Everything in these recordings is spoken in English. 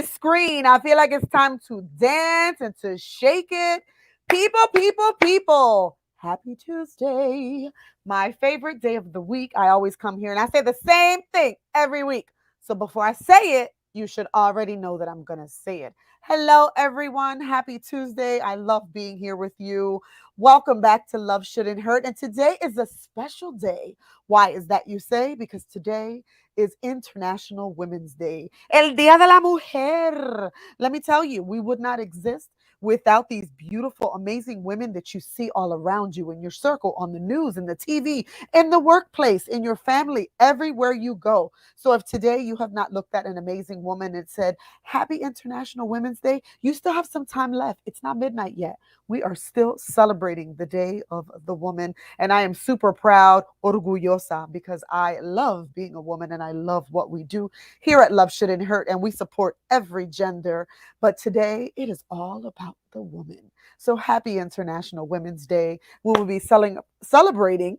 this screen, I feel like it's time to dance and to shake it. People, people, people. Happy Tuesday. My favorite day of the week. I always come here and I say the same thing every week. So before I say it, you should already know that I'm going to say it. Hello, everyone. Happy Tuesday. I love being here with you. Welcome back to Love Shouldn't Hurt. And today is a special day. Why is that, you say? Because today is International Women's Day. El Día de la Mujer. Let me tell you, we would not exist without these beautiful, amazing women that you see all around you in your circle, on the news, in the TV, in the workplace, in your family, everywhere you go. So if today you have not looked at an amazing woman and said, Happy International Women's Day, you still have some time left. It's not midnight yet. We are still celebrating the Day of the Woman. And I am super proud, orgullosa, because I love being a woman and I love what we do here at Love Shouldn't Hurt. And we support every gender. But today it is all about the woman. So happy International Women's Day. We will be celebrating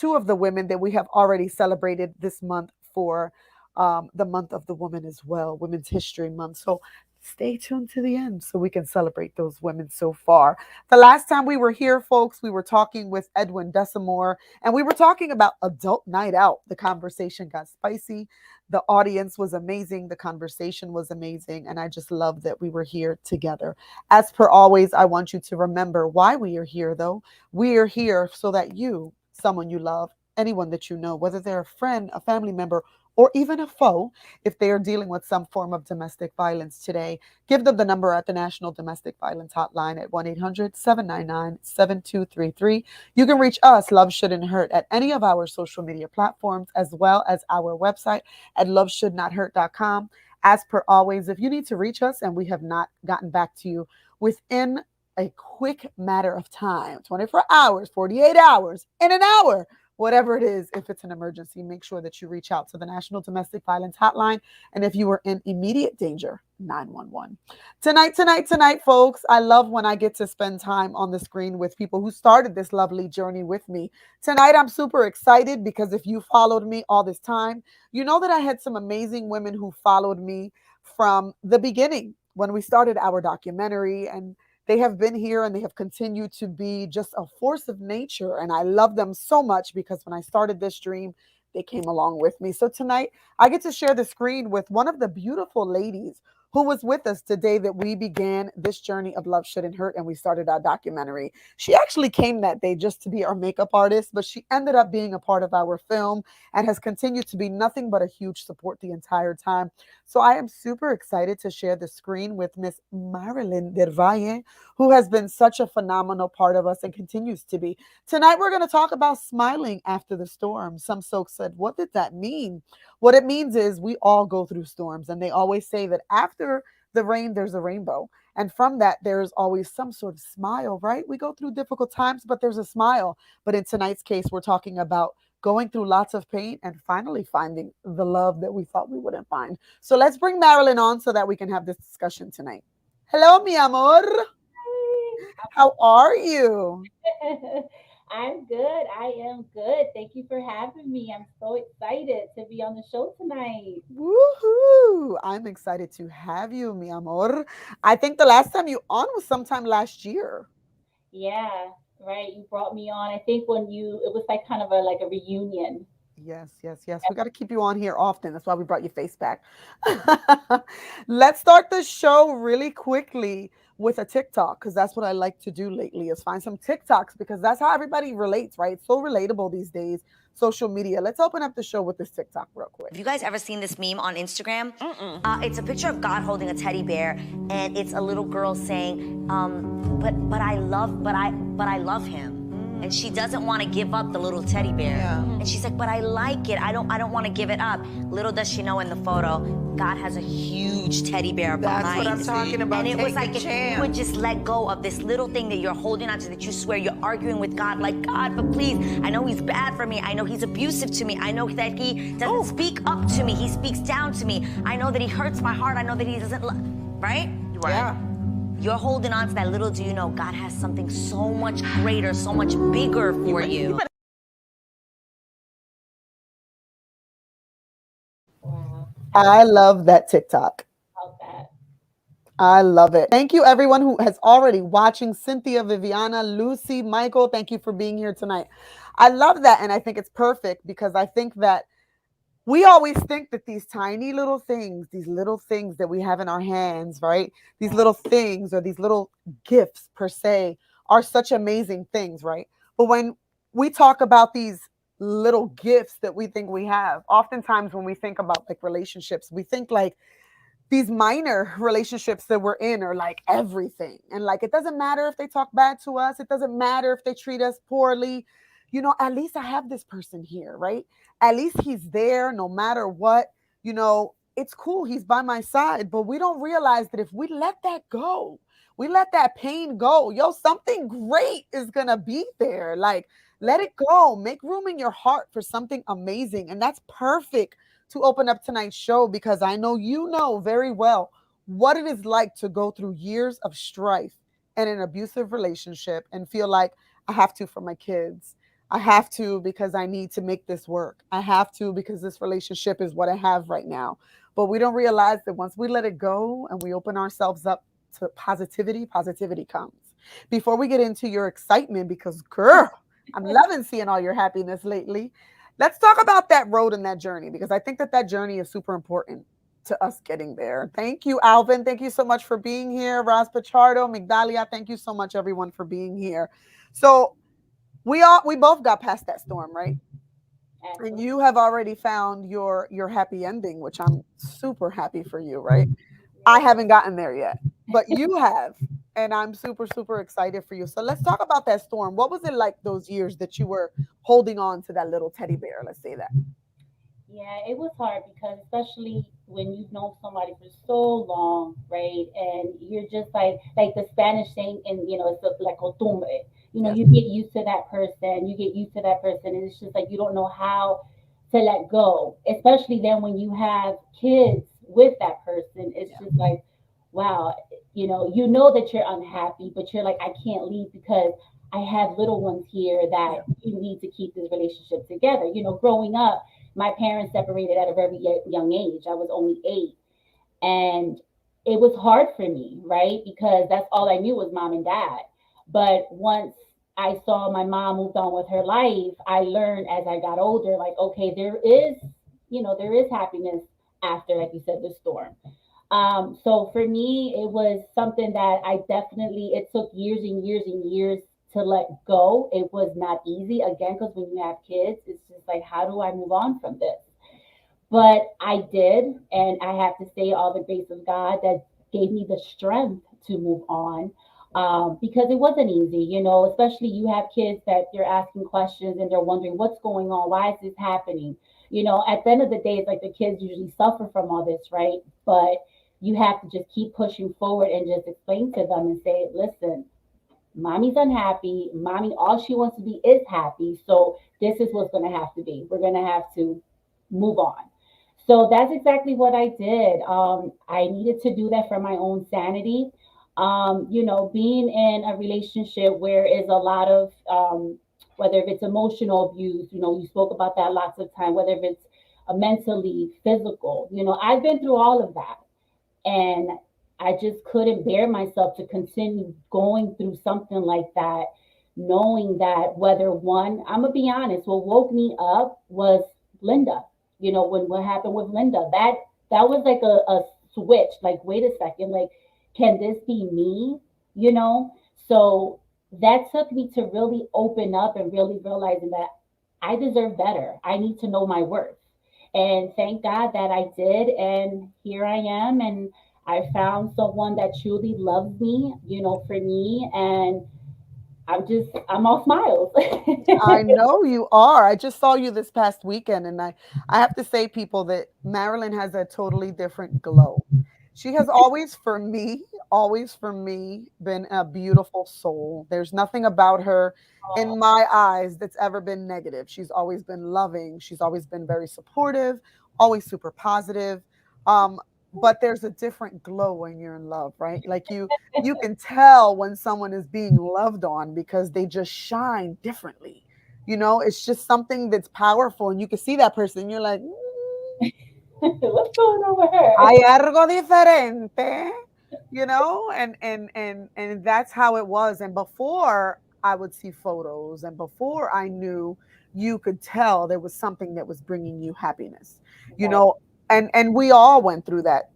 two of the women that we have already celebrated this month for the month of the woman as well, Women's History Month. So stay tuned to the end so we can celebrate those women so far. The last time we were here, folks, we were talking with Edwin Desamore and we were talking about Adult Night Out. The conversation got spicy. The audience was amazing. The conversation was amazing. And I just love that we were here together. As per always, I want you to remember why we are here, though. We are here so that you, someone you love, anyone that you know, whether they're a friend, a family member, or even a foe, if they are dealing with some form of domestic violence today, give them the number at the National Domestic Violence Hotline at 1-800-799-7233. You can reach us, Love Shouldn't Hurt, at any of our social media platforms, as well as our website at loveshouldnothurt.com. As per always, if you need to reach us and we have not gotten back to you within a quick matter of time, 24 hours, 48 hours, in an hour, whatever it is, if it's an emergency, make sure that you reach out to the National Domestic Violence Hotline. And if you are in immediate danger, 911. Tonight, folks, I love when I get to spend time on the screen with people who started this lovely journey with me. Tonight, I'm super excited because if you followed me all this time, you know that I had some amazing women who followed me from the beginning when we started our documentary, and they have been here and they have continued to be just a force of nature. And I love them so much because when I started this dream, they came along with me. So tonight, I get to share the screen with one of the beautiful ladies who was with us today that we began this journey of Love Shouldn't Hurt and we started our documentary. She actually came that day just to be our makeup artist, but she ended up being a part of our film and has continued to be nothing but a huge support the entire time. So I am super excited to share the screen with Miss Marilynn DelValle, who has been such a phenomenal part of us and continues to be. Tonight, we're going to talk about smiling after the storm. Some folks said, what did that mean? What it means is we all go through storms, and they always say that after the rain, there's a rainbow. And from that, there's always some sort of smile, right? We go through difficult times, but there's a smile. But in tonight's case, we're talking about going through lots of pain and finally finding the love that we thought we wouldn't find. So let's bring Marilynn on so that we can have this discussion tonight. Hello, mi amor. How are you? I'm good. I am good. Thank you for having me. I'm so excited to be on the show tonight. Woohoo! I'm excited to have you, mi amor. I think the last time you on was sometime last year. Yeah, right. You brought me on. I think when it was like kind of a reunion. Yes, yes, yes. We got to keep you on here often. That's why we brought your face back. Let's start the show really quickly with a TikTok because that's what I like to do lately is find some TikToks because that's how everybody relates, right? So relatable these days, social media. Let's open up the show with this TikTok real quick. Have you guys ever seen this meme on Instagram? It's a picture of God holding a teddy bear, and it's a little girl saying, "But I love him." And she doesn't want to give up the little teddy bear. Yeah. And she's like, but I like it. I don't want to give it up. Little does she know in the photo, God has a huge teddy bear behind. That's what I'm talking about. And it was like if you would just let go of this little thing that you're holding onto that you swear you're arguing with God, like, God, but please, I know he's bad for me. I know he's abusive to me. I know that he doesn't speak up to me. He speaks down to me. I know that he hurts my heart. I know that he doesn't right? Right. Yeah. You're holding on to that. Little do you know, God has something so much greater, so much bigger for you. I love that TikTok. I love it. Thank you, everyone who has already watching. Cynthia, Viviana, Lucy, Michael, thank you for being here tonight. I love that. And I think it's perfect because I think that we always think that these tiny little things, these little things that we have in our hands, right? These little things or these little gifts per se are such amazing things, right? But when we talk about these little gifts that we think we have, oftentimes when we think about like relationships, we think like these minor relationships that we're in are like everything. And like, it doesn't matter if they talk bad to us, it doesn't matter if they treat us poorly. At least I have this person here, right? At least he's there no matter what. It's cool. He's by my side. But we don't realize that if we let that go, we let that pain go, something great is going to be there. Like, let it go. Make room in your heart for something amazing. And that's perfect to open up tonight's show because I know you know very well what it is like to go through years of strife and an abusive relationship and feel like I have to for my kids. I have to because I need to make this work. I have to because this relationship is what I have right now. But we don't realize that once we let it go and we open ourselves up to positivity, positivity comes. Before we get into your excitement, because girl, I'm loving seeing all your happiness lately. Let's talk about that road and that journey because I think that that journey is super important to us getting there. Thank you, Alvin. Thank you so much for being here. Ras Pachardo, Migdalia, thank you so much, everyone, for being here. So we both got past that storm, right? And Absolutely. you have already found your happy ending, which I'm super happy for you, right? I Yeah. haven't gotten there yet, but you have. And I'm super, super excited for you. So let's talk about that storm. What was it like those years that you were holding on to that little teddy bear? Let's say that. Yeah, it was hard because especially when you've known somebody for so long, right? And you're just like the Spanish saying, and it's like costumbre. Yes. You get used to that person, you get used to that person, and it's just like you don't know how to let go. Especially then when you have kids with that person, it's Yeah. just like, wow, you know that you're unhappy, but you're like, I can't leave because I have little ones here that Yeah. you need to keep this relationship together. Growing up, my parents separated at a very young age. I was only 8. And it was hard for me, right? Because that's all I knew was mom and dad. But once I saw my mom moved on with her life, I learned as I got older, like, okay, there is happiness after, like you said, the storm. So for me, it was something that it took years and years and years to let go. It was not easy, again, because when you have kids, it's just like, how do I move on from this? But I did, and I have to say, all the grace of God that gave me the strength to move on. Because it wasn't easy, especially you have kids that you're asking questions and they're wondering what's going on, why is this happening? At the end of the day, it's like the kids usually suffer from all this, right? But you have to just keep pushing forward and just explain to them and say, listen, mommy's unhappy. Mommy, all she wants to be is happy. So this is what's going to have to be. We're going to have to move on. So that's exactly what I did. I needed to do that for my own sanity. Being in a relationship where is a lot of, whether if it's emotional abuse, you spoke about that lots of time, whether if it's mentally, physical, I've been through all of that. And I just couldn't bear myself to continue going through something like that, knowing that whether one, I'm gonna be honest, what woke me up was Linda. When what happened with Linda, that was like a switch. Like, wait a second, like, can this be me? You know? So that took me to really open up and really realizing that I deserve better. I need to know my worth. And thank God that I did. And here I am. And I found someone that truly loves me, for me. And I'm all smiles. I know you are. I just saw you this past weekend, and I have to say, people, that Marilyn has a totally different glow. She has always for me, been a beautiful soul. There's nothing about her Oh, in my eyes that's ever been negative. She's always been loving. She's always been very supportive, always super positive. Um, but there's a different glow when you're in love, right? Like you can tell when someone is being loved on because they just shine differently. It's just something that's powerful, and you can see that person. You're like, what's going on with her? hay algo diferente. and that's how it was. And before I would see photos, and before I knew, you could tell there was something that was bringing you happiness, you Right. know. And we all went through that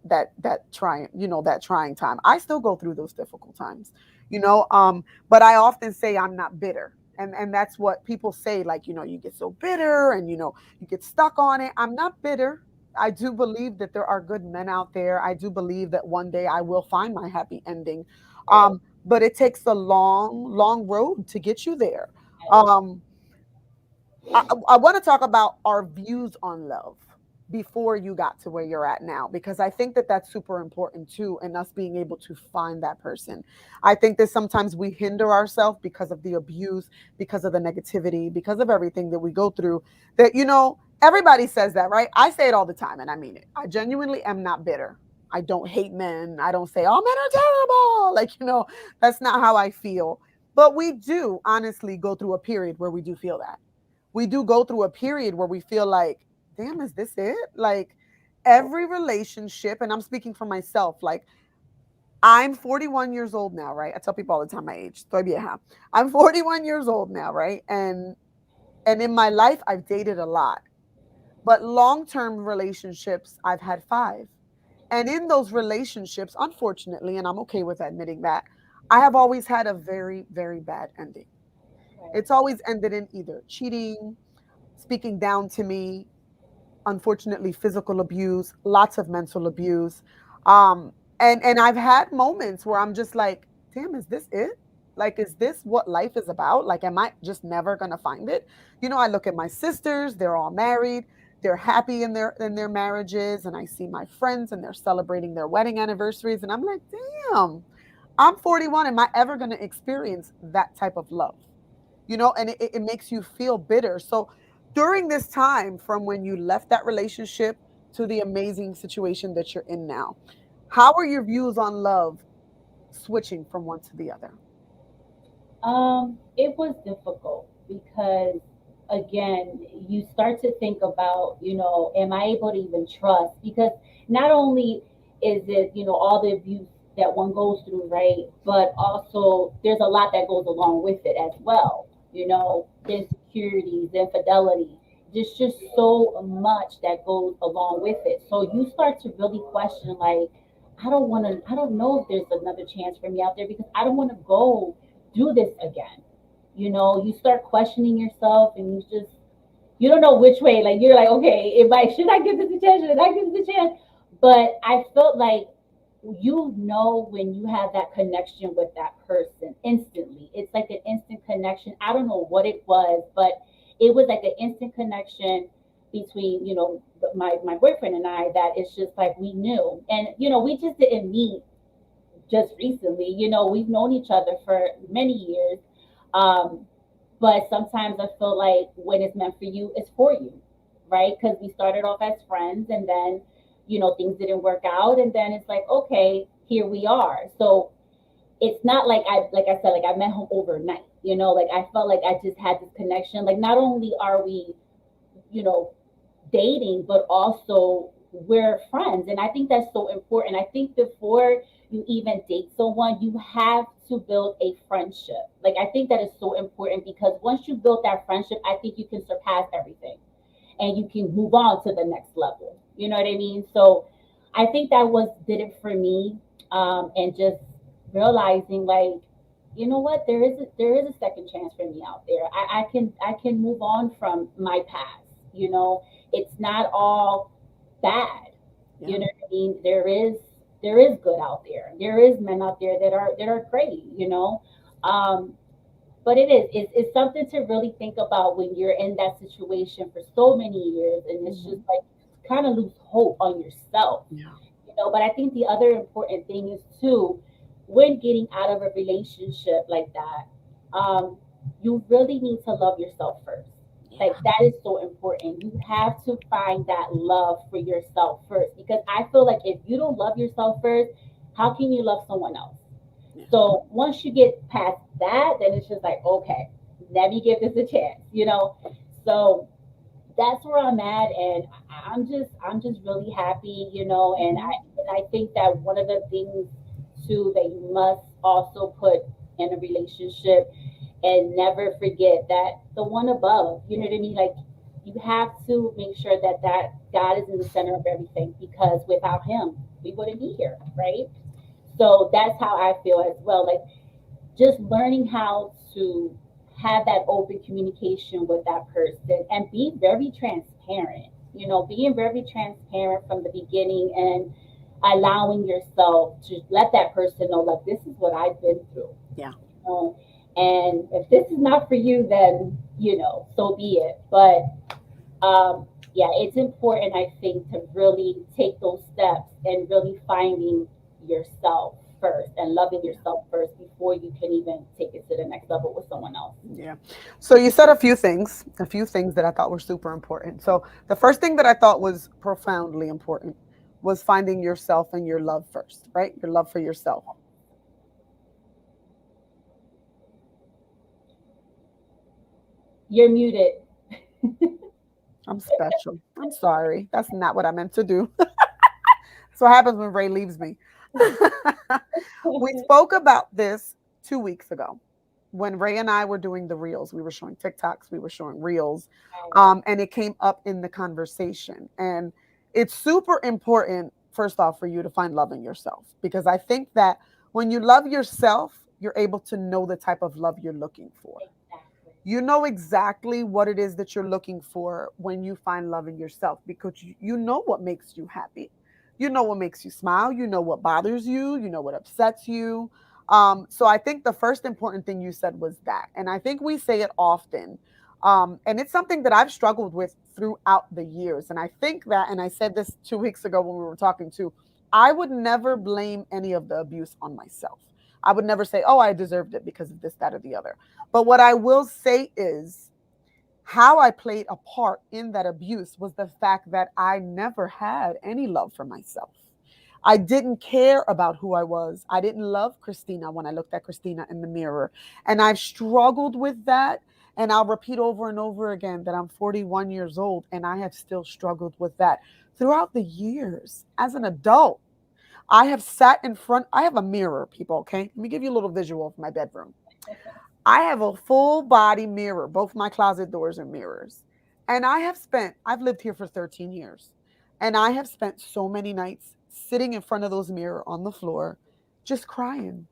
trying, that trying time. I still go through those difficult times, but I often say I'm not bitter. And that's what people say, like, you get so bitter, and you get stuck on it. I'm not bitter. I do believe that there are good men out there. I do believe that one day I will find my happy ending. Right. But it takes a long, long road to get you there. Right. Um, I want to talk about our views on love before you got to where you're at now, because I think that that's super important too, in us being able to find that person. I think that sometimes we hinder ourselves because of the abuse, because of the negativity, because of everything that we go through. That, everybody says that, right? I say it all the time, and I mean it. I genuinely am not bitter. I don't hate men. I don't say, oh, men are terrible. Like, that's not how I feel. But we do honestly go through a period where we do feel that. We do go through a period where we feel like, damn, is this it? Like, every relationship, and I'm speaking for myself, like, I'm 41 years old now, right? I tell people all the time my age. Estoy vieja. I'm 41 years old now, right? And in my life, I've dated a lot. But long-term relationships, I've had 5. And in those relationships, unfortunately, and I'm okay with admitting that, I have always had a very, very bad ending. Right. It's always ended in either cheating, speaking down to me, unfortunately physical abuse, lots of mental abuse. And I've had moments where I'm just like, damn, is this it? Like, is this what life is about? Like, am I just never gonna find it? I look at my sisters, they're all married, they're happy in their marriages, and I see my friends and they're celebrating their wedding anniversaries, and I'm like, damn, I'm 41. Am I ever gonna experience that type of love? And it makes you feel bitter. So during this time, from when you left that relationship to the amazing situation that you're in now, how are your views on love switching from one to the other? It was difficult because, again, you start to think about, am I able to even trust? Because not only is it, all the abuse that one goes through, right? But also there's a lot that goes along with it as well. Insecurities, infidelity, just so much that goes along with it. So you start to really question, like, I don't know if there's another chance for me out there because I don't want to go do this again. You start questioning yourself and you don't know which way. Like, you're like, okay, if I should I give this a chance? Should I give this a chance? But I felt like, when you have that connection with that person instantly. It's like an instant connection. I don't know what it was, but it was like an instant connection between, my boyfriend and I, that it's just like we knew. And we just didn't meet just recently. We've known each other for many years. Um, but sometimes I feel like when it's meant for you, it's for you, right? Because we started off as friends, and then, things didn't work out. And then it's like, okay, here we are. So it's not like I said, like I met him overnight, like I felt like I just had this connection. Like, not only are we, you know, dating, but also we're friends. And I think that's so important. I think before you even date someone, you have to build a friendship. Like, I think that is so important because once you build that friendship, I think you can surpass everything and you can move on to the next level. You know what I mean? So I think that was did it for me. And just realizing, like, you know what, there is a second chance for me out there. I can move on from my past. It's not all bad. You Yeah. know what I mean? There is good out there. There is men out there that are great. Um, but it's something to really think about when you're in that situation for so many years, and it's just Mhm. like kind of lose hope on yourself. Yeah. But I think the other important thing is too, when getting out of a relationship like that, um, you really need to love yourself first. Yeah. Like, that is so important. You have to find that love for yourself first, because I feel like if you don't love yourself first, how can you love someone else? Yeah. So once you get past that, then it's just like, okay, let me give this a chance. So that's where I'm at, and I'm just really happy. And Mhm. I think that one of the things too that you must also put in a relationship, and never forget that the one above, you know what I mean? Like, you have to make sure that God is in the center of everything, because without him, we wouldn't be here, right? So that's how I feel as well. Like, just learning how to have that open communication with that person and be very transparent, being very transparent from the beginning, and allowing yourself to let that person know, like, this is what I've been through. Yeah. know, and if this is not for you, then, so be it. But yeah, it's important, I think, to really take those steps and really finding yourself first and loving yourself first before you can even take it to the next level with someone else. Yeah. So you said a few things that I thought were super important. So the first thing that I thought was profoundly important was finding yourself and your love first, right? Your love for yourself. You're muted. I'm special. I'm sorry. That's not what I meant to do. That's what happens when Ray leaves me. We spoke about this 2 weeks ago when Ray and I were doing the reels. We were showing TikToks, we were showing reels, and it came up in the conversation. And it's super important, first off, for you to find love in yourself, because I think that when you love yourself, you're able to know the type of love you're looking for. Exactly. You know exactly what it is that you're looking for when you find love in yourself, because you know what makes you happy. You know what makes you smile. You know what bothers you. You know what upsets you. So I think the first important thing you said was that. And I think we say it often. And it's something that I've struggled with throughout the years. And I think that, and I said this 2 weeks ago when we were talking too, I would never blame any of the abuse on myself. I would never say, oh, I deserved it because of this, that, or the other. But what I will say is how I played a part in that abuse was the fact that I never had any love for myself. I didn't care about who I was. I didn't love Christina when I looked at Christina in the mirror. And I've struggled with that. And I'll repeat over and over again that I'm 41 years old and I have still struggled with that throughout the years as an adult. I have sat in front, I have a mirror, people, okay? Let me give you a little visual of my bedroom. I have a full body mirror. Both my closet doors are mirrors. And I've lived here for 13 years. And I have spent so many nights sitting in front of those mirror on the floor, just crying,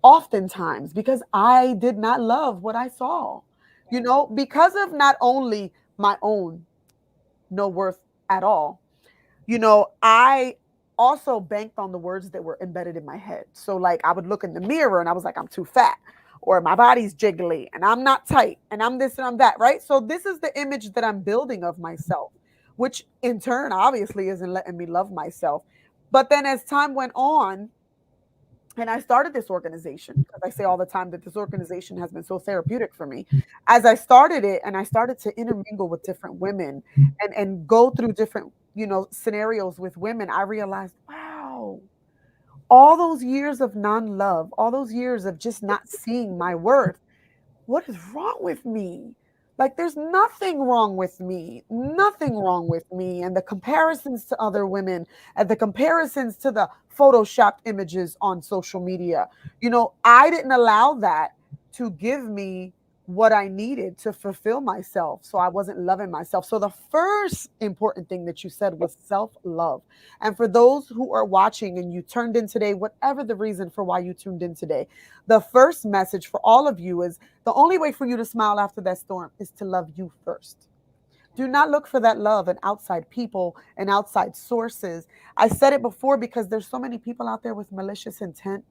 oftentimes, because I did not love what I saw, because of not only my own no worth at all, I also banked on the words that were embedded in my head. So, like, I would look in the mirror and I was like, I'm too fat, or my body's jiggly, and I'm not tight, and I'm this and I'm that, right? So, this is the image that I'm building of myself, which in turn obviously isn't letting me love myself. But then as time went on, and I started this organization, because I say all the time that this organization has been so therapeutic for me. As I started it and I started to intermingle with different women and go through different, scenarios with women, I realized, wow, all those years of non-love, all those years of just not seeing my worth, what is wrong with me? Like, there's nothing wrong with me, nothing wrong with me. And the comparisons to other women and the comparisons to the photoshopped images on social media, I didn't allow that to give me what I needed to fulfill myself. So I wasn't loving myself. So the first important thing that you said was self love. And for those who are watching and you turned in today, whatever the reason for why you tuned in today, the first message for all of you is the only way for you to smile after that storm is to love you first. Do not look for that love in outside people and outside sources. I said it before because there's so many people out there with malicious intent.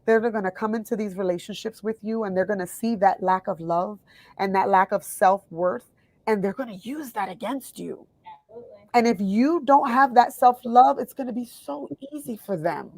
They're going to come into these relationships with you and they're going to see that lack of love and that lack of self worth, and they're going to use that against you. Absolutely. And if you don't have that self love, it's going to be so easy for them.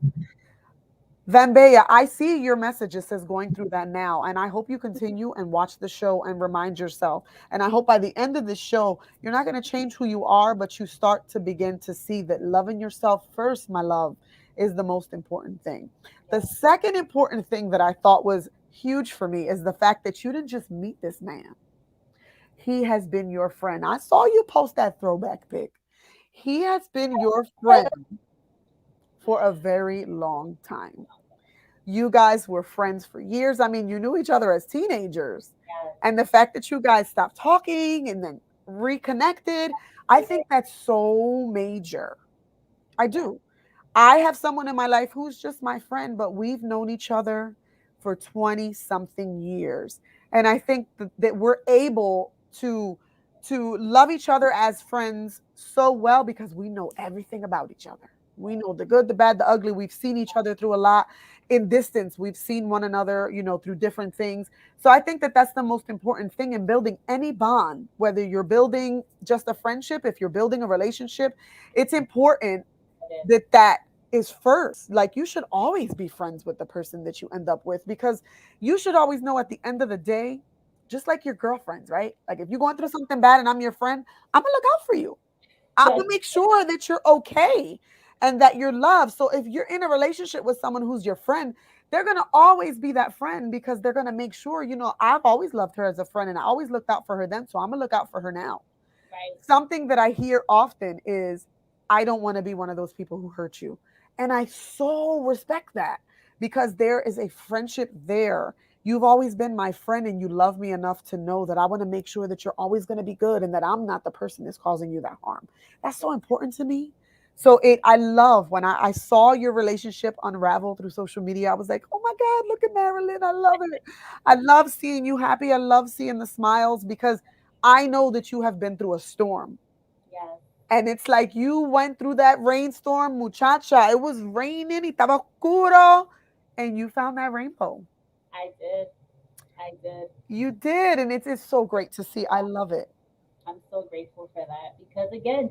Vanbeya, I see your message. It says going through that now. And I hope you continue and watch the show and remind yourself. And I hope by the end of the show, you're not going to change who you are, but you start to begin to see that loving yourself first, my love, is the most important thing. The second important thing that I thought was huge for me is the fact that you didn't just meet this man. He has been your friend. I saw you post that throwback pic. He has been your friend for a very long time. You guys were friends for years. I mean, you knew each other as teenagers. Yes. And the fact that you guys stopped talking and then reconnected, I think that's so major. I Yeah. do. I have someone in my life who's just my friend, but we've known each other for 20 something years. And I think that we're able to love each other as friends so well because we know everything about each other. We know the good, the bad, the ugly. We've seen each other through a lot in distance. We've seen one another, through different things. So I think that that's the most important thing in building any bond, whether you're building just a friendship, if you're building a relationship, it's important It is. that is first. Like you should always be friends with the person that you end up with because you should always know at the end of the day, just like your girlfriends, right? Like if you're going through something bad and I'm your friend, I'm gonna look out for you. I'm Yes. gonna make sure that you're okay and that you're loved. So if you're in a relationship with someone who's your friend, they're gonna always be that friend because they're gonna make sure, I've always loved her as a friend and I always looked out for her then, so I'm gonna look out for her now. Right. Something that I hear often is, I don't want to be one of those people who hurt you. And I so respect that because there is a friendship there. You've always been my friend and you love me enough to know that I want to make sure that you're always going to be good and that I'm not the person that's causing you that harm. That's so important to me. So I love when I saw your relationship unravel through social media. I was like, oh my God, look at Marilyn. I love it. I love seeing you happy. I love seeing the smiles because I know that you have been through a storm. Yes. And it's like you went through that rainstorm, muchacha. It was raining, y estaba oscuro, and you found that rainbow. I did. I did. You did, and it's so great to see. I love it. I'm so grateful for that because again,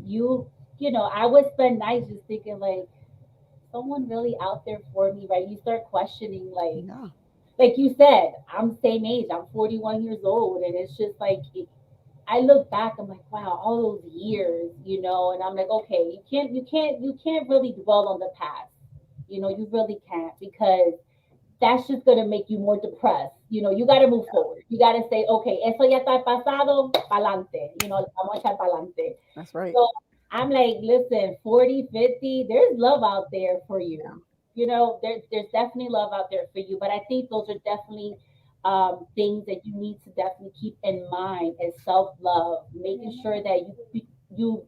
you I would spend nights just thinking like someone really out there for me, right? You start questioning Yeah. like you said, I'm same age. I'm 41 years old, and it's just like I look back. I'm like, wow, all those years, and I'm like, okay, you can't really dwell on the past. You really can't because that's just gonna make you more depressed. You got to move forward. You got to say, okay, eso ya está pasado, pa'lante. Vamos a echar pa'lante. That's right. So I'm like, listen, 40, 50, there's love out there for Yeah. you. There's definitely love out there for you. But I think those are definitely things that you need to definitely keep in mind as self love, making sure that you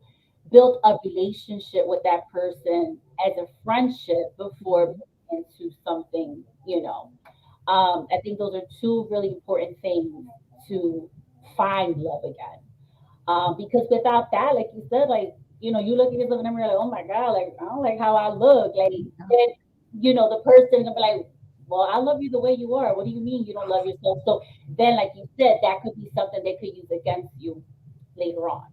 build a relationship with that person as a friendship before Mhm. into something. I think those are two really important things to find love again. Because without that, like you said, like, you look at yourself in the mirror, like, oh my God, like, I don't like how I look. Like, Yeah. then, the person gonna be like, well, I love you the way you are. What do you mean you don't love yourself? So then, like you said, that could be something they could use against you later on.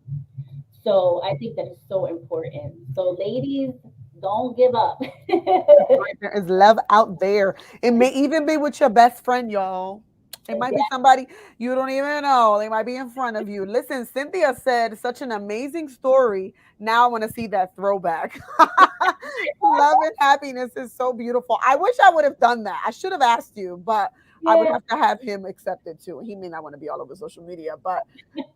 So I think that is so important. So, ladies, don't give up. Right. There is love out there. It may even be with your best friend, y'all. It might be Yeah, somebody you don't even know. They might be in front of you. Listen, Cynthia said such an amazing story. Now I want to see that throwback. Love and happiness is so beautiful. I wish I would have done that. I should have asked you, but I would yeah, have to have him accept it too. He may not want to be all over social media, but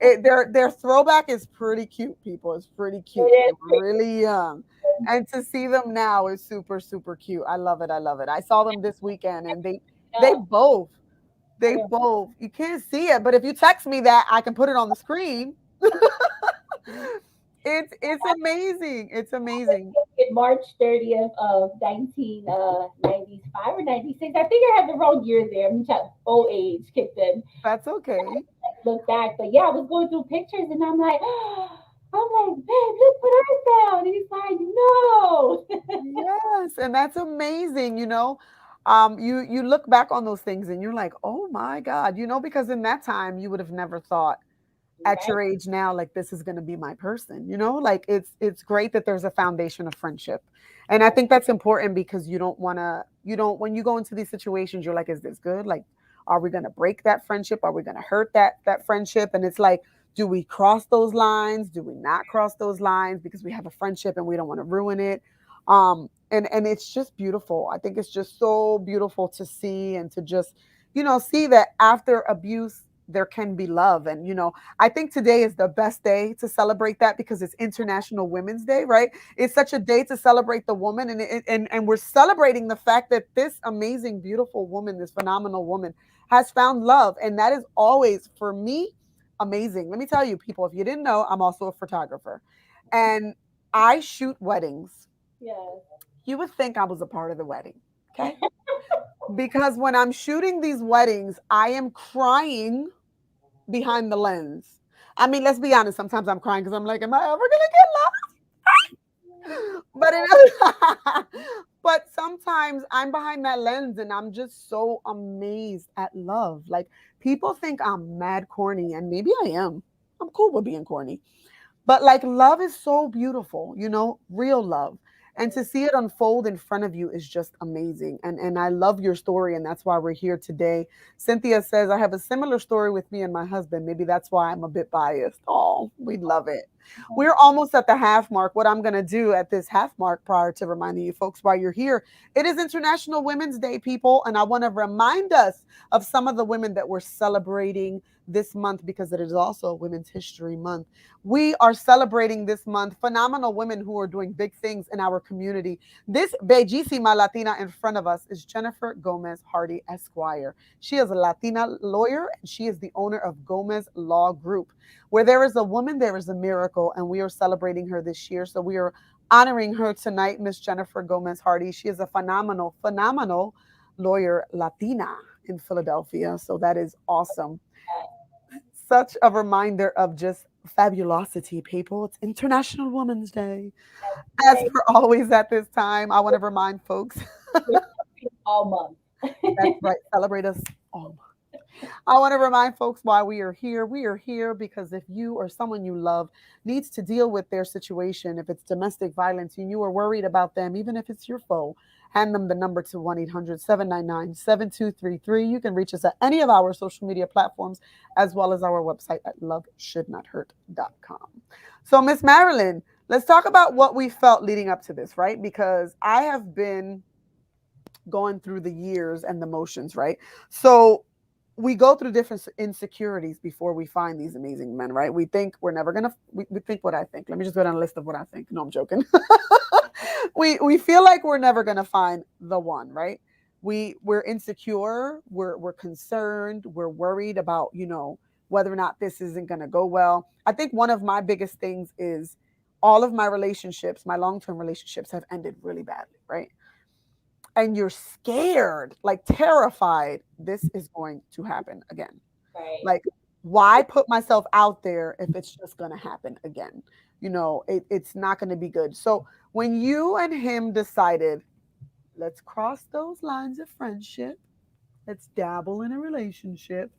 their throwback is pretty cute. People, it's pretty cute. They it were really young, and to see them now is super super cute. I love it. I love it. I saw them this weekend, and they is. both they I both. You can't see it, but if you text me that, I can put it on the screen. It's amazing. It's amazing. in March 30th of 1995 or 96. I think I had the wrong year there. I'm old age kicked in. That's okay. Look back, but yeah, I was going through pictures and I'm like, I'm like, babe, look what I found. And he's like, no. Yes, and that's amazing, you look back on those things and you're like, "Oh my God," because in that time you would have never thought at Right? your age now like this is going to be my person, like it's great that there's a foundation of friendship. And I Yes. think that's important because you don't when you go into these situations you're like, is this good? Like, are we going to break that friendship? Are we going to hurt that friendship? And it's like, do we cross those lines? Do we not cross those lines because we have a friendship and we don't want to ruin it? And it's just beautiful. I think it's just so beautiful to see and to just see that after abuse there can be love. And I think today is the best day to celebrate that because it's International Women's Day, right? It's such a day to celebrate the woman, and we're celebrating the fact that this amazing, beautiful woman, this phenomenal woman, has found love, and that is always for me amazing. Let me tell you, people, if you didn't know, I'm also a photographer, and I shoot weddings. Yes. You would think I was a part of the wedding, okay? Because when I'm shooting these weddings, I am crying behind the lens. I mean, let's be honest. Sometimes I'm crying because I'm like, am I ever gonna get love? But but sometimes I'm behind that lens and I'm just so amazed at love. Like people think I'm mad corny, and maybe I am. I'm cool with being corny. But like love is so beautiful, real love. And to see it unfold in front of you is just amazing. And I love your story, and that's why we're here today. Cynthia says, I have a similar story with me and my husband. Maybe that's why I'm a bit biased. Oh, we love it. We're almost at the half mark. What I'm going to do at this half mark, prior to reminding you folks why you're here, it is International Women's Day, people. And I want to remind us of some of the women that we're celebrating this month because it is also Women's History Month. We are celebrating this month phenomenal women who are doing big things in our community. This bellísima Latina in front of us is Jennifer Gomez Hardy Esquire. She is a Latina lawyer, and she is the owner of Gomez Law Group. Where there is a woman, there is a miracle, and we are celebrating her this year. So we are honoring her tonight, Miss Jennifer Gomez Hardy. She is a phenomenal, phenomenal lawyer, Latina in Philadelphia. So that is awesome. Such a reminder of just fabulosity, people. It's International Women's Day. As Right. per always at this time, I want to remind folks All month. that's right, celebrate us all. I want to remind folks why we are here. We are here because if you or someone you love needs to deal with their situation, if it's domestic violence and you are worried about them, even if it's your foe, hand them the number to 1-800-799-7233. You can reach us at any of our social media platforms as well as our website at loveshouldnothurt.com. So, Miss Marilyn, let's talk about what we felt leading up to this, right? Because I have been going through the years and the motions, right? So we go through different insecurities before we find these amazing men, right? We think we're never gonna. We think what I think. Let me just go down a list of what I think. No, I'm joking. We feel like we're never gonna find the one, right? We're insecure. We're concerned. We're worried about whether or not this isn't gonna go well. I think one of my biggest things is all of my relationships, my long term relationships, have ended really badly, right? And you're scared, like terrified, this is going to happen again. Right. Like, why put myself out there if it's just going to happen again? It's not going to be good. So, when you and him decided, let's cross those lines of friendship, let's dabble in a relationship,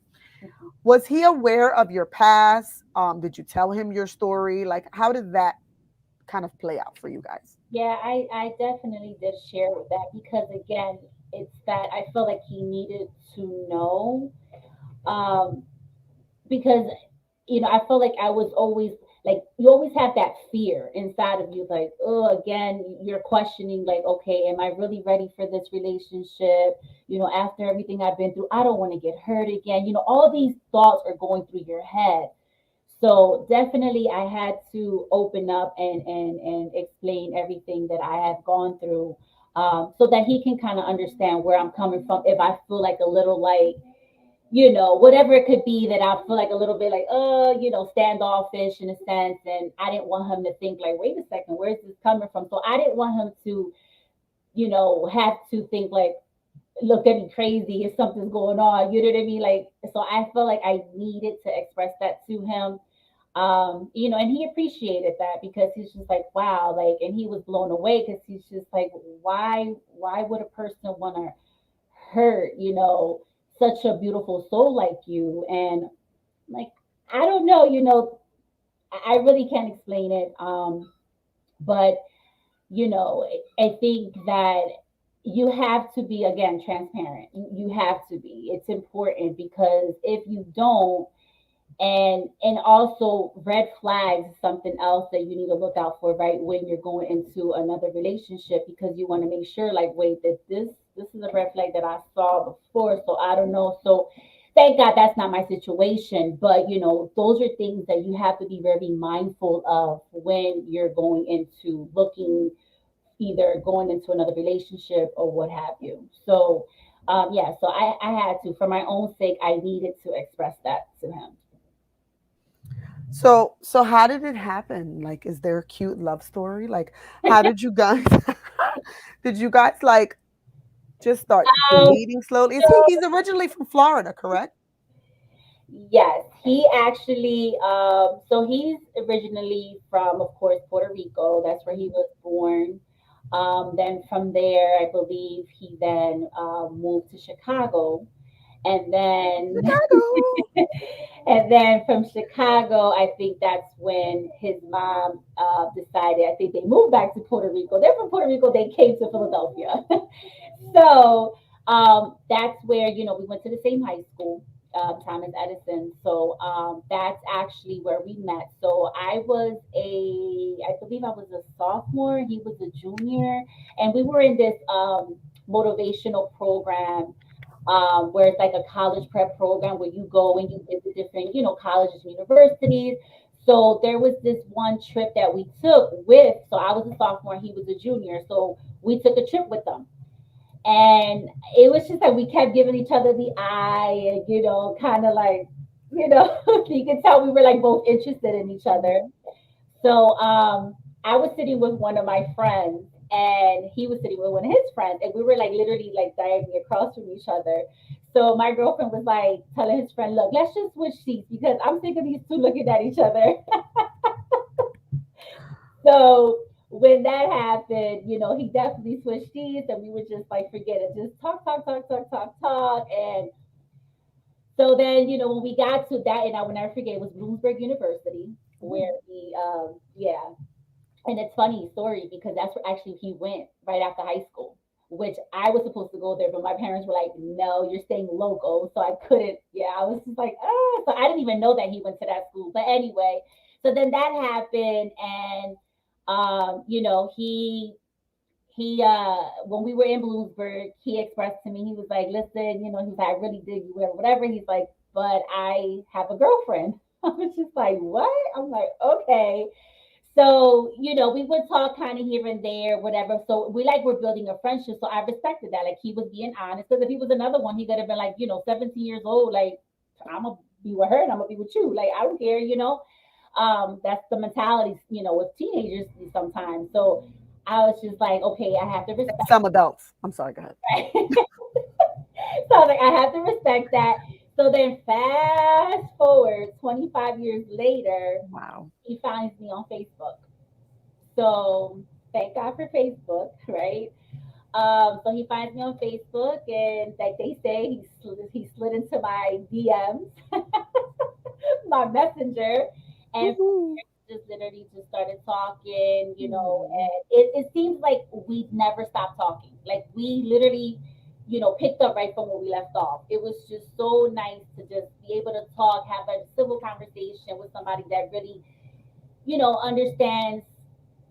was he aware of your past? Did you tell him your story? Like, how did that kind of play out for you guys? Yeah, I definitely did share with that because again, it's that I felt like he needed to know. Um, because I felt like I was always like you always have that fear inside of you, like, oh, again, you're questioning, like, okay, am I really ready for this relationship? After everything I've been through, I don't want to get hurt again. All these thoughts are going through your head. So definitely I had to open up and explain everything that I have gone through, so that he can kind of understand where I'm coming from. If I feel like a little like, whatever it could be that I feel like a little bit like, standoffish in a sense. And I didn't want him to think like, wait a second, where's this coming from? So I didn't want him to, have to think like, look at me crazy if something's going on. You know what I mean? Like, so I felt like I needed to express that to him. And he appreciated that because he's just like, wow, like, and he was blown away because he's just like, why would a person want to hurt, such a beautiful soul like you? And like, I don't know, I really can't explain it. But I think that you have to be, again, transparent. You have to be. It's important because if you don't, and also red flags is something else that you need to look out for, right, when you're going into another relationship, because you want to make sure, like, wait, that this is a red flag that I saw before, so I don't know. So thank God that's not my situation. But those are things that you have to be very mindful of when you're going into looking, either going into another relationship or what have you. So, yeah, so I had to, for my own sake, I needed to express that to him. So how did it happen? Like, is there a cute love story? Like, how did you guys did you guys like just start Um, dating slowly? so He's originally from Florida, correct? yes, he actually, so he's originally from, of course, Puerto Rico. That's where he was born. Then from there, I believe he then moved to Chicago. And then Chicago. and then from Chicago, I think that's when his mom decided. I think they moved back to Puerto Rico. They're from Puerto Rico. They came to Philadelphia. So that's where we went to the same high school, Thomas Edison. So that's actually where we met. So I believe I was a sophomore. He was a junior, and we were in this motivational program, where it's like a college prep program where you go and you visit different, colleges and universities. So there was this one trip that we took with, so I was a sophomore, he was a junior. So we took a trip with them. And it was just like we kept giving each other the eye and, kind of like, you could tell we were like both interested in each other. Mhm. So I was sitting with one of my friends and he was sitting with one of his friends, and we were like literally like diagonally across from each other. So my girlfriend was like telling his friend, "Look, let's just switch seats because I'm sick of these two looking at each other." So when that happened, he definitely switched seats, and we were just like, forget it, just talk, talk, talk, talk, talk, talk. And so then, when we got to that, and I will never forget, it was Bloomsburg University where he, yeah, and it's funny story because that's where actually he went right after high school, which I was supposed to go there, but my parents were like, "No, you're staying local." So I couldn't. Yeah, I was just like, ah. So I didn't even know that he went to that school. But anyway, so then that happened, and he when we were in Bloomsburg, he expressed to me, he was like, "Listen, he's like, I really dig you, whatever." He's like, "But I have a girlfriend." I was just like, "What?" I'm like, "Okay." So, we would talk kind of here and there, whatever. So we like we're building a friendship. So I respected that. Like he was being honest. Because if he was another one, he could have been like, 17 years old, like, I'm gonna be with her and I'm gonna be with you. Like, I don't care. That's the mentality, with teenagers sometimes. So I was just like, okay, I have to And respect some adults. I'm sorry, go ahead. that. So I was like, I have to respect that. So then fast forward 25 years later, Wow. he finds me on Facebook. So thank God for Facebook, right? So he finds me on Facebook, and like they say, he slid into my DMs, my messenger, and Woohoo. just literally just started talking, Mhm. and it seems like we never stopped talking. Like we literally, picked up right from where we left off. It was just so nice to just be able to talk, have a civil conversation with somebody that really, understands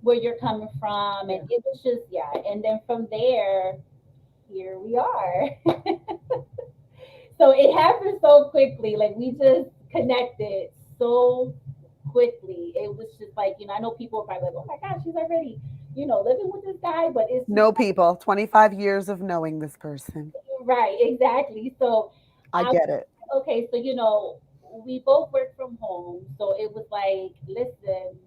where you're coming from. And Yeah. it was just, yeah. And then from there, here we are. So it happened so quickly. Like we just connected so quickly. It was just like, I know people are probably like, oh my gosh, she's already, living with this guy. But it's just No people. 25 years of knowing this person. right, exactly. So I I get it. okay, so we both work from home. So it was like, listen,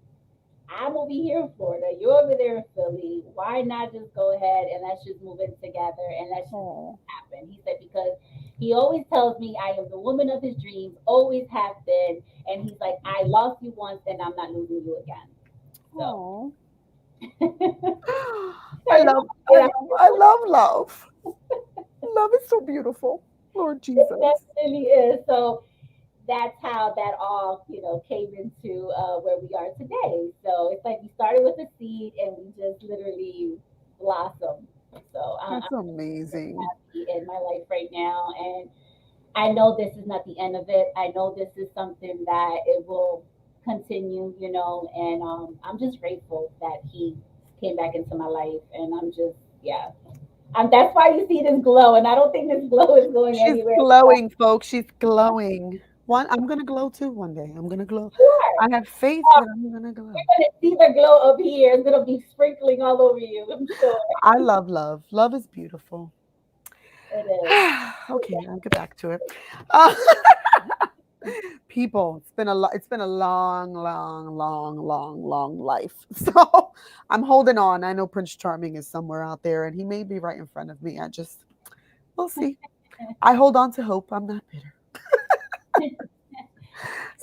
I'm over here in Florida, you're over there in Philly. Why not just go ahead and let's just move in together and let's just Oh. happen? He said, because he always tells me I am the woman of his dreams, always have been. And he's like, I lost you once and I'm not losing you again. So Oh. I I love, I know, love, I love love. Love is so beautiful. Lord it Jesus. definitely is. So that's how that all came into where we are today. So it's like we started with a seed and we just literally blossomed. So That's I'm just amazing. happy in my life right now, and I know this is not the end of it. I know this is something that it will continue, and I'm just grateful that he came back into my life, and I'm just, yeah. That's why you see this glow, and I don't think this glow is going She's anywhere. glowing, folks. She's glowing. I'm gonna glow too one day. I'm gonna glow. You are. I have faith that I'm gonna glow. You're gonna see the glow up here. It's gonna be sprinkling all over you. I'm sure I love love. Love is beautiful. it is. Okay, I'll get back to it. Uh, people, it's been a long, long, long, long, long life. So I'm holding on. I know Prince Charming is somewhere out there and he may be right in front of me. We'll see. I hold on to hope. I'm not bitter.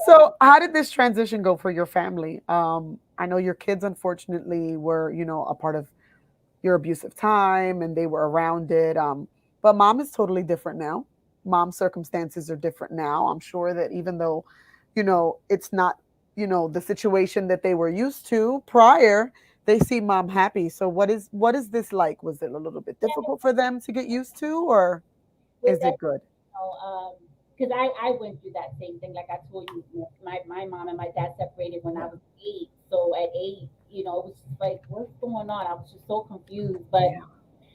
So how did this transition go for your family? I know your kids unfortunately were, a part of your abusive time and they were around it. But mom is totally different now. Mom's circumstances are different now. I'm sure that even though, it's not, the situation that they were used to prior, they see mom happy. So what is this like? Was it a little bit difficult for them to get used to, or With is that, it good? because I went through that same thing. Like I told you, my mom and my dad separated when I Yeah. was 8. So at 8, it was just like, what's going on? I was just so confused. But Yeah.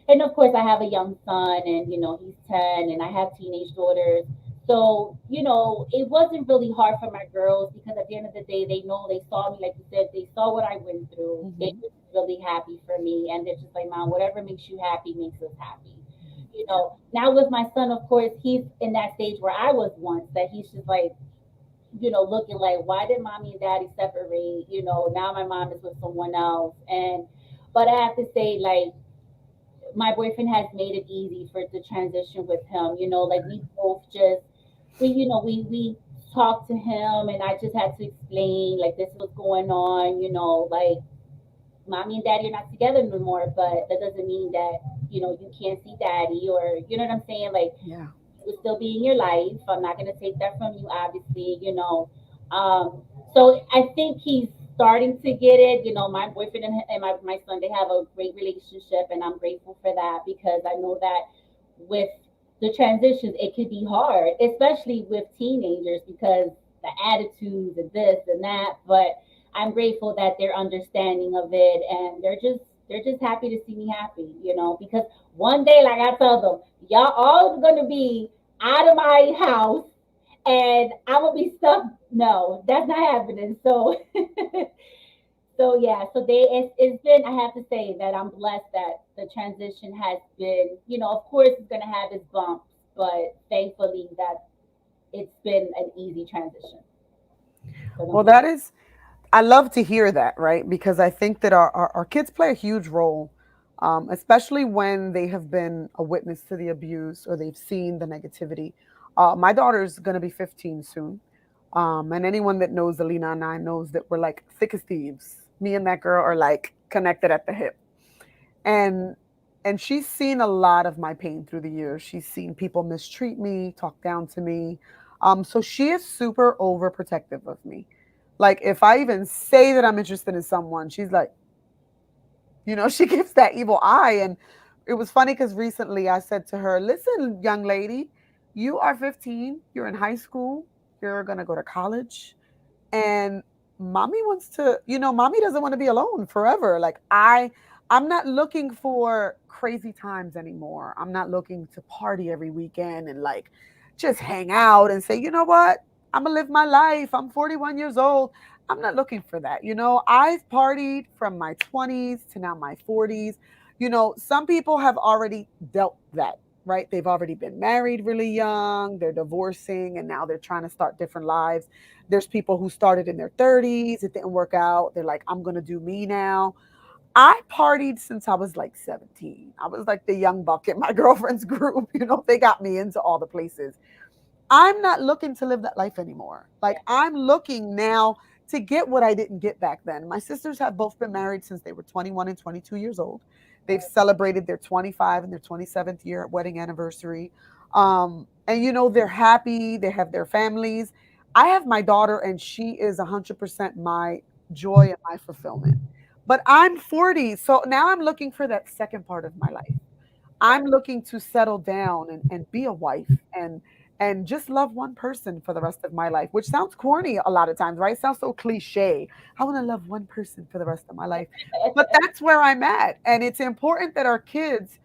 and of course, I have a young son, and he's 10, and I have teenage daughters. So it wasn't really hard for my girls because at the end of the day, they saw me, like you said, they saw what I went through. They Hmm. were really happy for me, and they're just like, Mom, whatever makes you happy makes us happy. Yeah. Now with my son, of course, he's in that stage where I was once, that he's just like, looking like, why did mommy and daddy separate? Now my mom is with someone else, and but I have to say, like, my boyfriend has made it easy for the transition with him. Like we both just we talked to him, and I just had to explain, like, this is what's going on. Like, mommy and daddy are not together anymore, but that doesn't mean that you can't see daddy, or what I'm saying. Like, Yeah. it will still be in your life. I'm not going to take that from you, obviously. So I think he's starting to get it. My boyfriend and my son, they have a great relationship, and I'm grateful for that, because I know that with the transitions, it could be hard, especially with teenagers, because the attitudes and this and that. But I'm grateful that they're understanding of it, and they're just happy to see me happy, because one day, like I told them, y'all all gonna be out of my house, and I will be stuck. No, that's not happening. So, so yeah. So it's been. I have to say that I'm blessed that the transition has been. Of course, it's gonna have its bumps, but thankfully that it's been an easy transition for them Well, both. I love to hear that, right? Because I think that our kids play a huge role, especially when they have been a witness to the abuse or they've seen the negativity. My daughter's going to be 15 soon. And anyone that knows Alina and I knows that we're like thick as thieves. Me and that girl are like connected at the hip. And she's seen a lot of my pain through the years. She's seen people mistreat me, talk down to me. So she is super overprotective of me. Like if I even say that I'm interested in someone, she's like, she gives that evil eye. And it was funny because recently I said to her, listen, young lady, you are 15, you're in high school, you're gonna go to college, and mommy wants to, mommy doesn't want to be alone forever. Like I'm not looking for crazy times anymore. I'm not looking to party every weekend and like just hang out and say, you know what, I'm gonna live my life, I'm 41 years old. I'm not looking for that. I've partied from my 20s to now my 40s. Some people have already dealt that, right? They've already been married really young, they're divorcing, and now they're trying to start different lives. There's people who started in their 30s, it didn't work out. They're like, I'm going to do me now. I partied since I was like 17. I was like the young buck in my girlfriend's group. They got me into all the places. I'm not looking to live that life anymore. Like I'm looking now to get what I didn't get back then. My sisters have both been married since they were 21 and 22 years old. They've celebrated their 25 and their 27th year wedding anniversary. And they're happy, they have their families. I have my daughter and she is 100% my joy and my fulfillment. But I'm 40, so now I'm looking for that second part of my life. I'm looking to settle down and be a wife and just love one person for the rest of my life, which sounds corny a lot of times, right? It sounds so cliche. I want to love one person for the rest of my life. But that's where I'm at. And it's important that our kids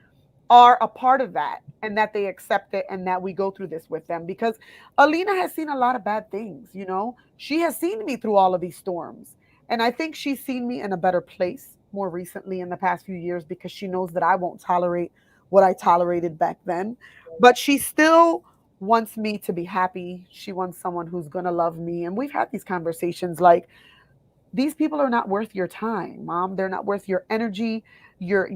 are a part of that, and that they accept it, and that we go through this with them, because Alina has seen a lot of bad things, you know. She has seen me through all of these storms, and I think she's seen me in a better place more recently in the past few years, because she knows that I won't tolerate what I tolerated back then. But she still wants me to be happy. She wants someone who's going to love me, and we've had these conversations like, these people are not worth your time, mom. They're not worth your energy. Your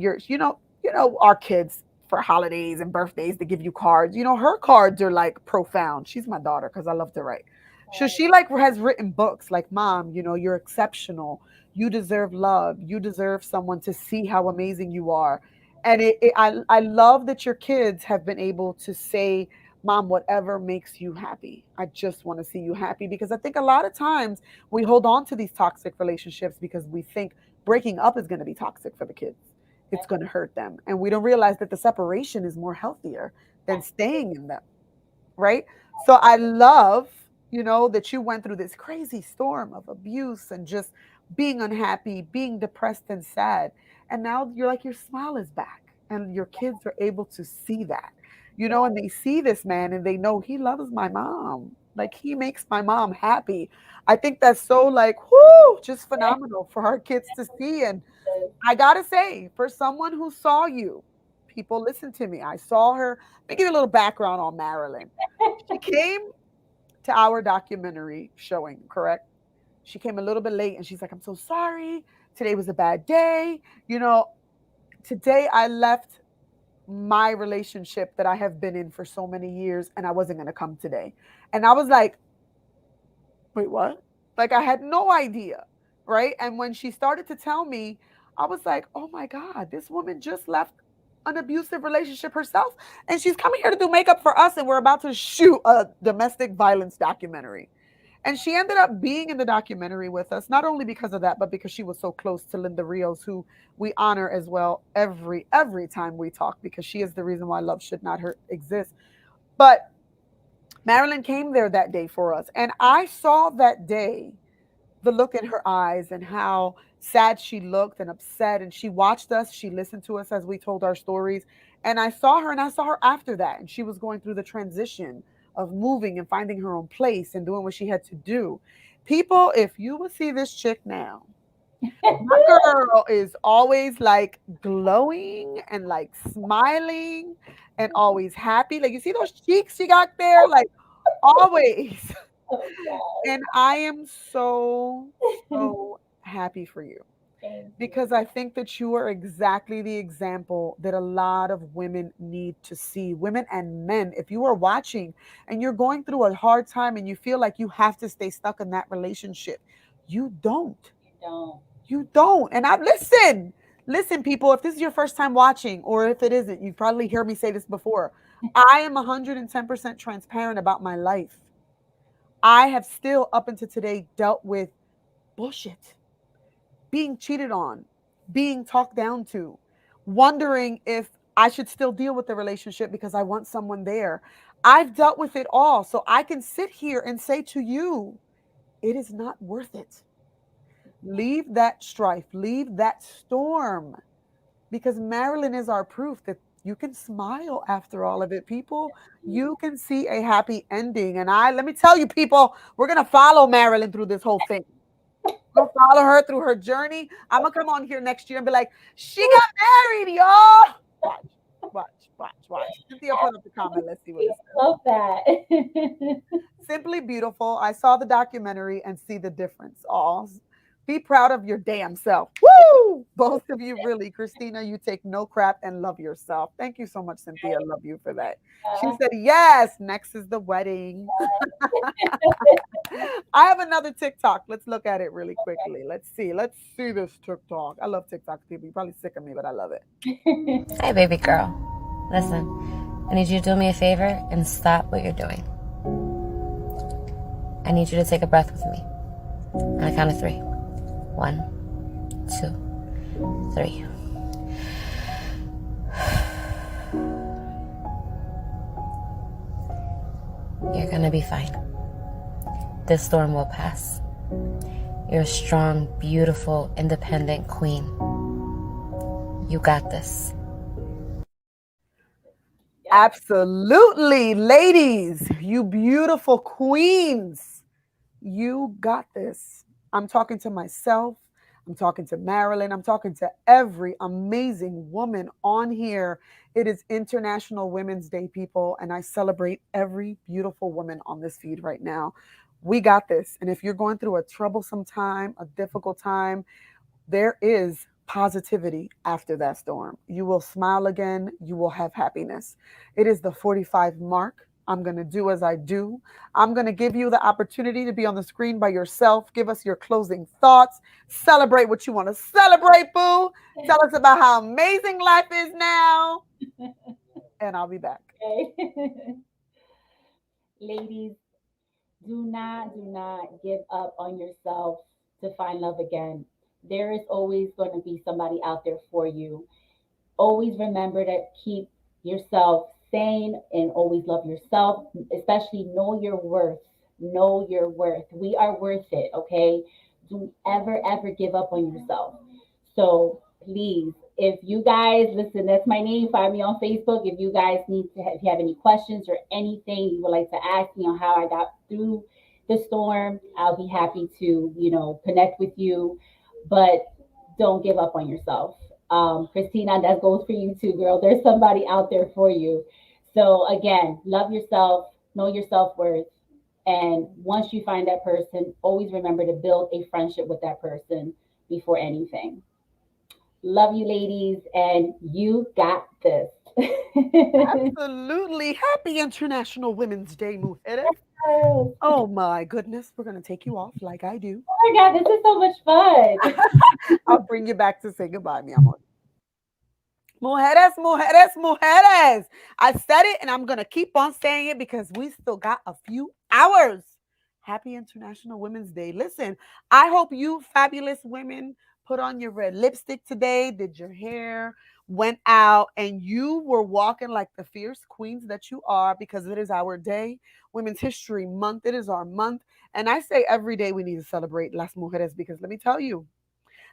our kids for holidays and birthdays, they give you cards. You know, her cards are like profound. She's my daughter because I love to write. So she like has written books like, mom, you know, you're exceptional. You deserve love. You deserve someone to see how amazing you are. And I love that your kids have been able to say, mom, whatever makes you happy. I just want to see you happy, because I think a lot of times we hold on to these toxic relationships because we think breaking up is going to be toxic for the kids. It's going to hurt them. And we don't realize that the separation is more healthier than staying in them. Right. So I love, you know, that you went through this crazy storm of abuse and just being unhappy, being depressed and sad. And now you're like, your smile is back, and your kids are able to see that, you know, and they see this man and they know he loves my mom. Like, he makes my mom happy. I think that's so like, whoo, just phenomenal for our kids to see. And I gotta say, for someone who saw you, people, listen to me. I saw her. Let me give you a little background on Marilyn. She came to our documentary showing, correct? She came a little bit late and she's like, I'm so sorry. Today was a bad day. You know, today I left my relationship that I have been in for so many years, and I wasn't going to come today. And I was like, wait, what? Like, I had no idea. Right. And when she started to tell me, I was like, oh my God, this woman just left an abusive relationship herself. And she's coming here to do makeup for us. And we're about to shoot a domestic violence documentary. And she ended up being in the documentary with us, not only because of that, but because she was so close to Linda Rios, who we honor as well every time we talk, because she is the reason why Love Should Not Hurt exists. But Marilyn came there that day for us. And I saw that day the look in her eyes and how sad she looked and upset. And she watched us, she listened to us as we told our stories. And I saw her, and I saw her after that. And she was going through the transition of moving and finding her own place and doing what she had to do. People, if you would see this chick now, my girl is always like glowing and like smiling and always happy. Like, you see those cheeks she got there? Like, always. And I am so happy for you, because I think that you are exactly the example that a lot of women need to see. Women and men, if you are watching and you're going through a hard time and you feel like you have to stay stuck in that relationship, you don't. You don't. And listen, people, if this is your first time watching, or if it isn't, you've probably heard me say this before. I am 110% transparent about my life. I have still, up until today, dealt with bullshit, being cheated on, being talked down to, wondering if I should still deal with the relationship because I want someone there. I've dealt with it all. So I can sit here and say to you, it is not worth it. Leave that strife, leave that storm, because Marilyn is our proof that you can smile after all of it, people. You can see a happy ending. And let me tell you, people, we're going to follow Marilyn through this whole thing. We'll follow her through her journey. I'm going to come on here next year and be like, she got married, y'all. Watch. Cynthia, put up the comment. Let's see what it says. Love that. Simply beautiful. I saw the documentary and see the difference. Oh, be proud of your damn self. Woo! Both of you, really. Christina, you take no crap and love yourself. Thank you so much, Cynthia. I love you for that. She said, yes, next is the wedding. I have another TikTok. Let's look at it really quickly. Let's see this TikTok. I love TikTok, people. You're probably sick of me, but I love it. Hey, baby girl. Listen, I need you to do me a favor and stop what you're doing. I need you to take a breath with me. On the count of 3. 1, 2, 3. You're gonna be fine. This storm will pass. You're a strong, beautiful, independent queen. You got this. Absolutely. Ladies, you beautiful queens, you got this. I'm talking to myself. I'm talking to Marilyn. I'm talking to every amazing woman on here. It is International Women's Day, people, and I celebrate every beautiful woman on this feed right now. We got this. And if you're going through a troublesome time, a difficult time, there is positivity after that storm. You will smile again. You will have happiness. It is the 45 mark. I'm going to do as I do. I'm going to give you the opportunity to be on the screen by yourself. Give us your closing thoughts. Celebrate what you want to celebrate, boo. Tell us about how amazing life is now. And I'll be back. Okay. Ladies, do not give up on yourself to find love again. There is always going to be somebody out there for you. Always remember to keep yourself sane and always love yourself, especially know your worth. Know your worth. We are worth it, okay? Don't ever give up on yourself. So please, if you guys listen, that's my name. Find me on Facebook. If you guys if you have any questions or anything you would like to ask me on how I got through the storm, I'll be happy to, connect with you. But don't give up on yourself. Christina, that goes for you too, girl. There's somebody out there for you. So again, love yourself, know your self worth, and once you find that person, always remember to build a friendship with that person before anything. Love you, ladies, and you got this. Absolutely. Happy International Women's Day, mujeres. Oh Oh my goodness. We're going to take you off like I do. my God, this is so much fun. I'll bring you back to say goodbye, mi amor. Mujeres, mujeres, mujeres. I said it and I'm going to keep on saying it because we still got a few hours. Happy International Women's Day. Listen, I hope you fabulous women put on your red lipstick today, did your hair, went out, and you were walking like the fierce queens that you are because it is our day. Women's History Month. It is our month. And I say every day we need to celebrate Las Mujeres because let me tell you,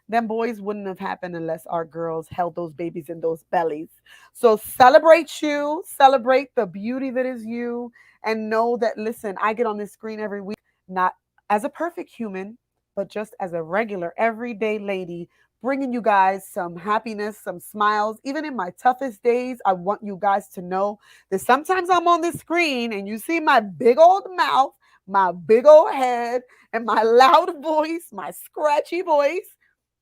them boys wouldn't have happened unless our girls held those babies in those bellies. So celebrate you, celebrate the beauty that is you, and know that, listen, I get on this screen every week, not as a perfect human, but just as a regular, everyday lady, bringing you guys some happiness, some smiles. Even in my toughest days, I want you guys to know that sometimes I'm on this screen and you see my big old mouth, my big old head, and my loud voice, my scratchy voice.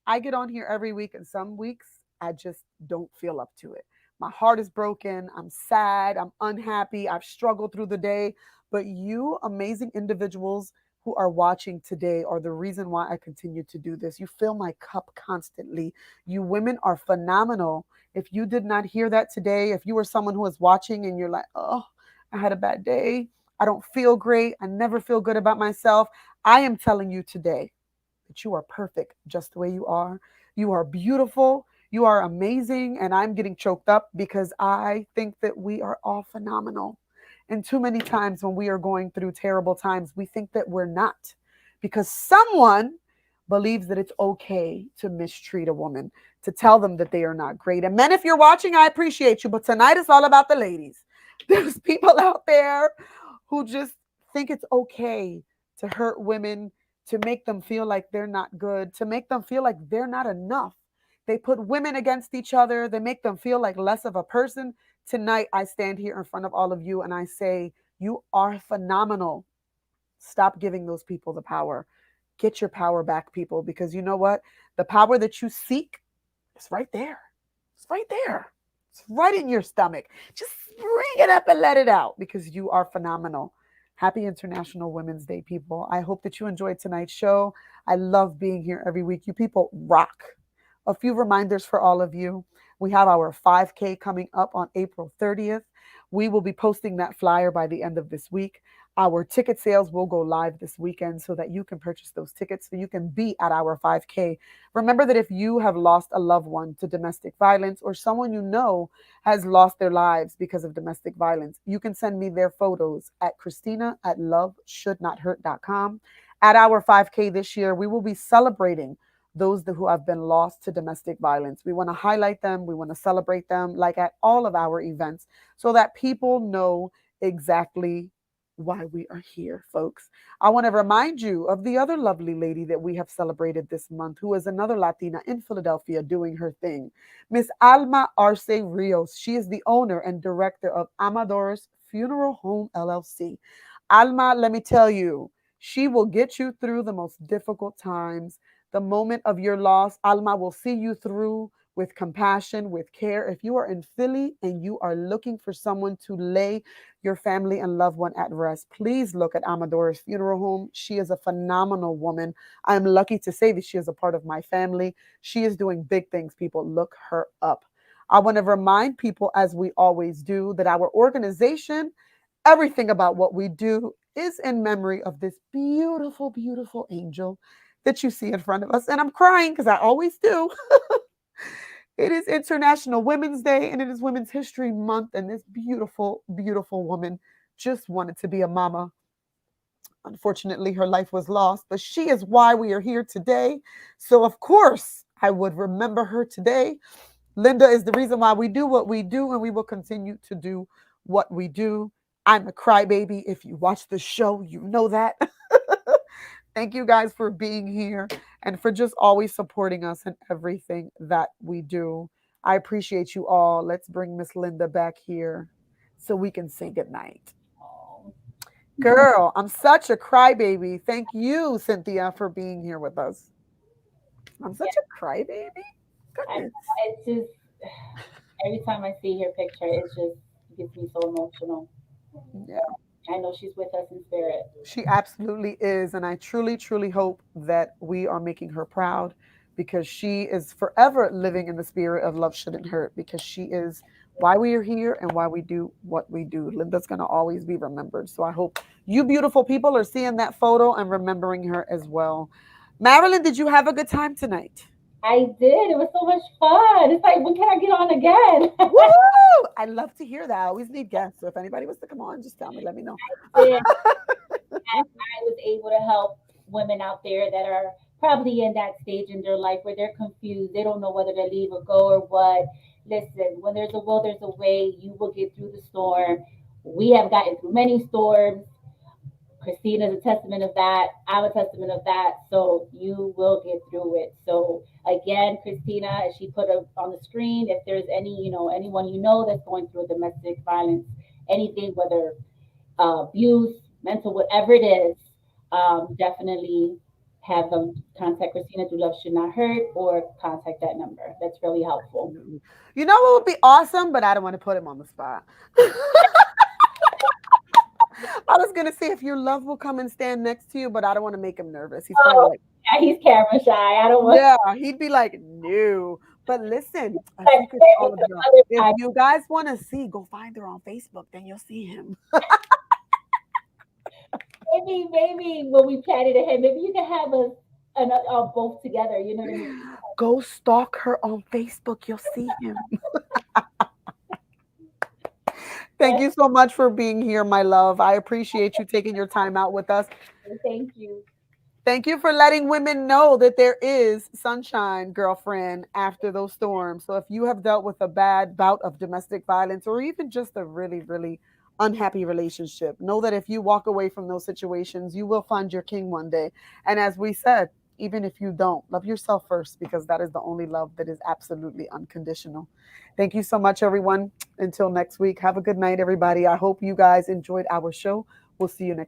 I get on here every week, and some weeks I just don't feel up to it. My heart is broken. I'm sad. I'm unhappy. I've struggled through the day. But you amazing individuals who are watching today are the reason why I continue to do this. You fill my cup constantly. You women are phenomenal. If you did not hear that today, if you were someone who was watching and you're like, oh, I had a bad day, I don't feel great, I never feel good about myself, I am telling you today that you are perfect just the way you are. You are beautiful. You are amazing. And I'm getting choked up because I think that we are all phenomenal. And too many times when we are going through terrible times, we think that we're not because someone believes that it's okay to mistreat a woman, to tell them that they are not great. And men, if you're watching, I appreciate you. But tonight is all about the ladies. There's people out there who just think it's okay to hurt women, to make them feel like they're not good, to make them feel like they're not enough. They put women against each other. They make them feel like less of a person. Tonight, I stand here in front of all of you and I say, you are phenomenal. Stop giving those people the power. Get your power back, people, because you know what? The power that you seek is right there. It's right there. It's right in your stomach. Just bring it up and let it out because you are phenomenal. Happy International Women's Day, people. I hope that you enjoyed tonight's show. I love being here every week. You people rock. A few reminders for all of you. We have our 5K coming up on April 30th. We will be posting that flyer by the end of this week. Our ticket sales will go live this weekend so that you can purchase those tickets so you can be at our 5K. Remember that if you have lost a loved one to domestic violence or someone you know has lost their lives because of domestic violence, you can send me their photos at Christina@loveshouldnothurt.com. At our 5K this year, we will be celebrating those who have been lost to domestic violence. We want to highlight them, we want to celebrate them, like at all of our events, so that people know exactly why we are here, folks. I want to remind you of the other lovely lady that we have celebrated this month, who is another Latina in Philadelphia doing her thing, Miss Alma Arce Rios. She is the owner and director of Amador's Funeral Home LLC. Alma, let me tell you, she will get you through the most difficult times. The moment of your loss, Alma will see you through with compassion, with care. If you are in Philly and you are looking for someone to lay your family and loved one at rest, please look at Amador's Funeral Home. She is a phenomenal woman. I'm lucky to say that she is a part of my family. She is doing big things, people. Look her up. I want to remind people, as we always do, that our organization, everything about what we do, is in memory of this beautiful, beautiful angel that you see in front of us. And I'm crying because I always do. It is International Women's Day and it is Women's History Month. And this beautiful, beautiful woman just wanted to be a mama. Unfortunately, her life was lost, but she is why we are here today. So, of course, I would remember her today. Linda is the reason why we do what we do, and we will continue to do what we do. I'm a crybaby. If you watch the show, you know that. Thank you guys for being here and for just always supporting us in everything that we do. I appreciate you all. Let's bring Miss Linda back here so we can say goodnight. Oh, Girl, I'm such a crybaby. Thank you, Cynthia, for being here with us. I'm such yeah, a crybaby. I, Goodness. it's just every time I see her picture, it just gets me so emotional. Yeah. I know she's with us in spirit. She absolutely is. And I truly, truly hope that we are making her proud because she is forever living in the spirit of love shouldn't hurt because she is why we are here and why we do what we do. Linda's going to always be remembered. So I hope you beautiful people are seeing that photo and remembering her as well. Marilyn, did you have a good time tonight? I did. It was so much fun. It's like, when can I get on again? Woo! I love to hear that. I always need guests. So if anybody was to come on, just tell me, let me know. Did. I was able to help women out there that are probably in that stage in their life where they're confused. They don't know whether to leave or go or what. Listen, when there's a will, there's a way. You will get through the storm. We have gotten through many storms. Christina is a testament of that. I'm a testament of that. So you will get through it. So again, Christina, as she put up on the screen, if there's any, anyone that's going through domestic violence, anything, whether abuse, mental, whatever it is, definitely have them contact Christina through Love Should Not Hurt or contact that number. That's really helpful. You know what would be awesome, but I don't want to put him on the spot. I was gonna say if your love will come and stand next to you, but I don't want to make him nervous. He's probably Oh, like, yeah, he's camera shy. I don't want yeah, he'd be like, no. But listen, a to secret to say all of the y'all. other If side. you guys want to see, go find her on Facebook, then you'll see him. Maybe when we chatted ahead, maybe you can have us both together. You know what I mean? Go stalk her on Facebook, you'll see him. Thank Yes, you so much for being here, my love. I appreciate you taking your time out with us. thank you. Thank you for letting women know that there is sunshine, girlfriend, after those storms. So if you have dealt with a bad bout of domestic violence or even just a really, really unhappy relationship, know that if you walk away from those situations, you will find your king one day. And as we said, even if you don't, love yourself first because that is the only love that is absolutely unconditional. Thank you so much, everyone. Until next week, have a good night, everybody. I hope you guys enjoyed our show. We'll see you next week.